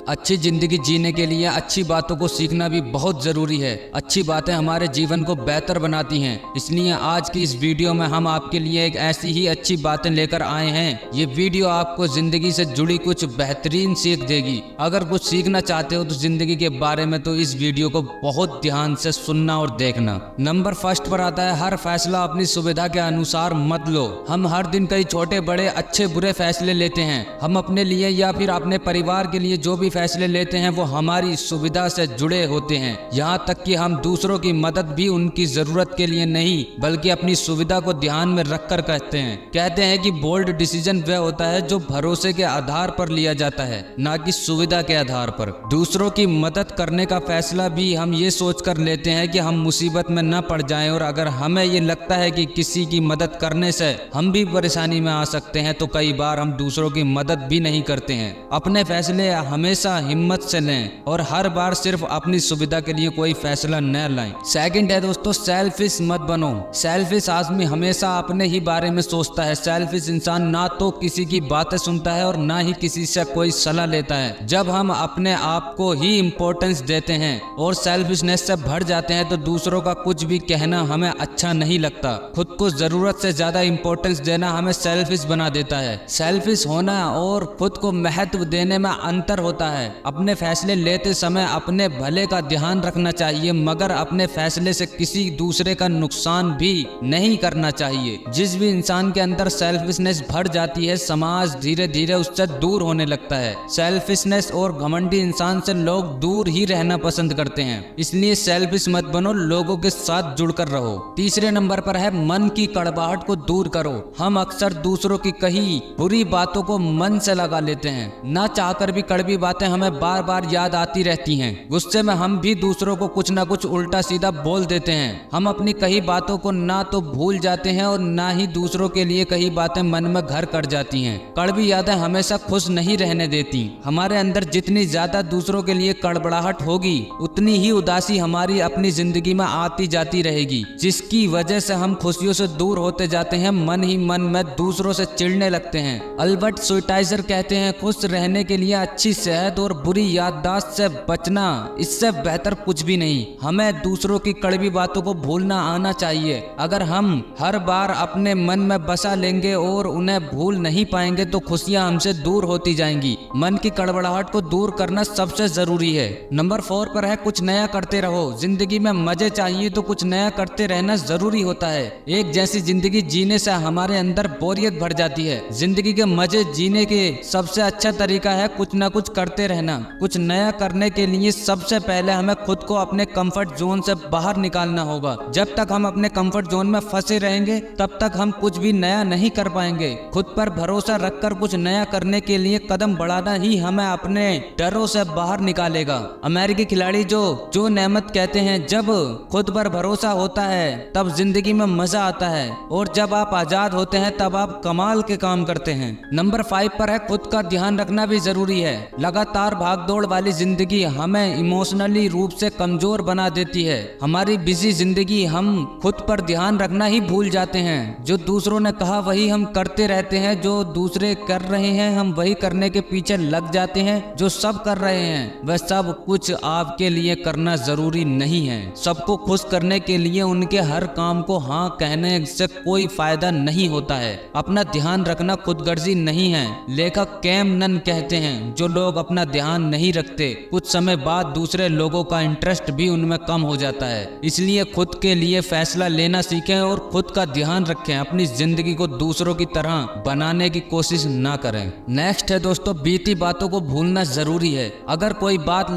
अच्छी जिंदगी जीने के लिए अच्छी बातों को सीखना भी बहुत जरूरी है। अच्छी बातें हमारे जीवन को बेहतर बनाती हैं। इसलिए आज की इस वीडियो में हम आपके लिए एक ऐसी ही अच्छी बातें लेकर आए हैं। ये वीडियो आपको जिंदगी से जुड़ी कुछ बेहतरीन सीख देगी। अगर कुछ सीखना चाहते हो तो जिंदगी के बारे में, तो इस वीडियो को बहुत ध्यान से सुनना और देखना। नंबर फर्स्ट पर आता है, हर फैसला अपनी सुविधा के अनुसार मत लो। हम हर दिन कई छोटे बड़े अच्छे बुरे फैसले लेते हैं। हम अपने लिए या फिर अपने परिवार के लिए जो भी फैसले लेते हैं वो हमारी सुविधा से जुड़े होते हैं। यहाँ तक कि हम दूसरों की मदद भी उनकी जरूरत के लिए नहीं बल्कि अपनी सुविधा को ध्यान में रखकर कहते हैं कि बोल्ड डिसीजन वह होता है जो भरोसे के आधार पर लिया जाता है, ना कि सुविधा के आधार पर। दूसरों की मदद करने का फैसला भी हम ये सोचकर लेते हैं कि हम मुसीबत में न पड़ जाएं, और अगर हमें ये लगता है कि किसी की मदद करने से हम भी परेशानी में आ सकते हैं तो कई बार हम दूसरों की मदद भी नहीं करते हैं। अपने फैसले हमेशा हिम्मत से लें और हर बार सिर्फ अपनी सुविधा के लिए कोई फैसला न लाएं। सेकंड है दोस्तों, सेल्फिश मत बनो। सेल्फिश आदमी हमेशा अपने ही बारे में सोचता है। सेल्फिश इंसान ना तो किसी की बातें सुनता है और ना ही किसी से कोई सलाह लेता है। जब हम अपने आप को ही इम्पोर्टेंस देते हैं और सेल्फिशनेस से भर जाते हैं तो दूसरों का कुछ भी कहना हमें अच्छा नहीं लगता। खुद को जरूरत से ज्यादा इम्पोर्टेंस देना हमें सेल्फिश बना देता है। सेल्फिश होना और खुद को महत्व देने में अंतर होता है। अपने फैसले लेते समय अपने भले का ध्यान रखना चाहिए, मगर अपने फैसले से किसी दूसरे का नुकसान भी नहीं करना चाहिए। जिस भी इंसान के अंदर सेल्फिशनेस भर जाती है, समाज धीरे धीरे उससे दूर होने लगता है। सेल्फिशनेस और घमंडी इंसान से लोग दूर ही रहना पसंद करते हैं। इसलिए सेल्फिश मत बनो, लोगों के साथ जुड़कर रहो। तीसरे नंबर पर है, मन की कड़वाहट को दूर करो। हम अक्सर दूसरों की कही बुरी बातों को मन से लगा लेते हैं। ना चाहकर भी कड़वी बातें हमें बार बार याद आती रहती हैं। गुस्से में हम भी दूसरों को कुछ ना कुछ उल्टा सीधा बोल देते हैं। हम अपनी कही बातों को ना तो भूल जाते हैं और ना ही दूसरों के लिए कही बातें मन में घर कर जाती हैं। कड़वी यादें हमेशा खुश नहीं रहने देती। हमारे अंदर जितनी ज्यादा दूसरों के लिए कड़बड़ाहट होगी, उतनी ही उदासी हमारी अपनी जिंदगी में आती जाती रहेगी, जिसकी वजह से हम खुशियों से दूर होते जाते हैं। मन ही मन में दूसरों से चिढ़ने लगते हैं। अल्बर्ट स्वीटाइजर कहते हैं, खुश रहने के लिए अच्छी सेहत और बुरी याददाश्त से बचना, इससे बेहतर कुछ भी नहीं। हमें दूसरों की कड़वी बातों को भूलना आना चाहिए। अगर हम हर बार अपने मन में बसा लेंगे और उन्हें भूल नहीं पाएंगे तो खुशियां हमसे दूर होती जाएंगी। मन की कड़वड़ाहट को दूर करना सबसे जरूरी है। नंबर 4 पर है, कुछ नया करते रहो। जिंदगी में मजे चाहिए तो कुछ नया करते रहना जरूरी होता है। एक जैसी जिंदगी जीने से हमारे अंदर बोरियत भर जाती है। जिंदगी के मजे जीने के सबसे अच्छा तरीका है कुछ ना कुछ करते रहना। कुछ नया करने के लिए सबसे पहले हमें खुद को अपने कंफर्ट जोन से बाहर निकालना होगा। जब तक हम अपने कंफर्ट जोन में फंसे रहेंगे तब तक हम कुछ भी नया नहीं कर पाएंगे। खुद पर भरोसा रखकर कुछ नया करने के लिए कदम बढ़ाना ही हमें अपने डरों से बाहर निकालेगा। अमेरिकी खिलाड़ी जो नेमत कहते हैं, जब खुद पर भरोसा होता है तब जिंदगी में मजा आता है, और जब आप आजाद होते हैं तब आप कमाल के काम करते हैं। नंबर 5 पर है, खुद का ध्यान रखना भी जरूरी है। लगातार भागदौड़ वाली जिंदगी हमें इमोशनली रूप से कमजोर बना देती है। हमारी बिजी जिंदगी हम खुद पर ध्यान रखना ही भूल जाते हैं। जो दूसरों ने कहा वही हम करते रहते हैं। जो दूसरे कर रहे हैं हम वही करने के पीछे लग जाते हैं। जो सब कर रहे हैं वह सब कुछ आपके लिए करना जरूरी नहीं है। सबको खुश करने के लिए उनके हर काम को हाँ कहने से कोई फायदा नहीं होता है। अपना ध्यान रखना खुदगर्जी नहीं है। लेखक कैम नन कहते हैं, जो लोग अपना ध्यान नहीं रखते कुछ समय बाद दूसरे लोगों का इंटरेस्ट भी उनमें कम हो जाता है। इसलिए खुद के लिए फैसला लेना सीखें और खुद का ध्यान रखें। अपनी जिंदगी को दूसरों की तरह बनाने की कोशिश ना करें। नेक्स्ट है दोस्तों, बीती बातों को भूलना जरूरी है। अगर कोई बात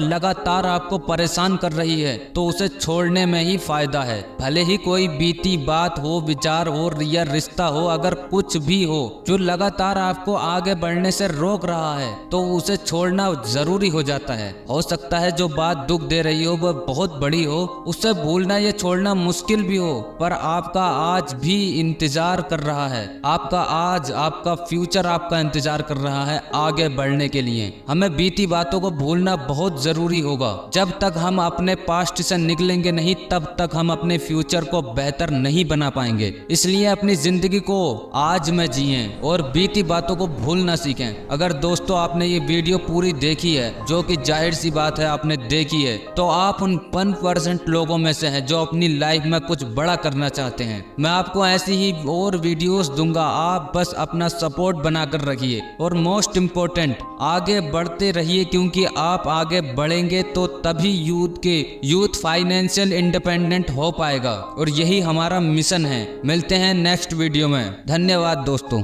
लगातार आपको परेशान कर रही है तो उसे छोड़ने में ही फायदा है। भले ही कोई बीती बात हो, विचार हो या रिश्ता हो, अगर कुछ भी हो जो लगातार आपको आगे बढ़ने से रोक रहा है तो उसे छोड़ना जरूरी हो जाता है। हो सकता है जो बात दुख दे रही हो वह बहुत बड़ी हो, उसे भूलना या छोड़ना मुश्किल भी हो, पर आपका आज भी इंतजार कर रहा है। आपका आज, आपका फ्यूचर आपका इंतजार कर रहा है आगे बढ़ने के लिए। हमें बीती बातों को भूलना बहुत जरूरी होगा। जब तक हम अपने पास्ट से निकलेंगे नहीं तब तक हम अपने फ्यूचर को बेहतर नहीं बना पाएंगे। इसलिए अपनी जिंदगी को आज में जिएं और बीती बातों को भूलना सीखें। अगर दोस्तों आपने ये वीडियो पूरी देखी है, जो कि जाहिर सी बात है आपने देखी है, तो आप उन 1% लोगों में से हैं जो अपनी लाइफ में कुछ बड़ा करना चाहते हैं। मैं आपको ऐसी ही और वीडियोस दूंगा, आप बस अपना सपोर्ट बनाकर रखिए और मोस्ट इम्पोर्टेंट आगे बढ़ते रहिए, क्योंकि आप आगे बढ़ेंगे तो तभी यूथ फाइनेंशियल इंडिपेंडेंट हो पाएगा और यही हमारा मिशन है। मिलते हैं नेक्स्ट वीडियो में। धन्यवाद दोस्तों।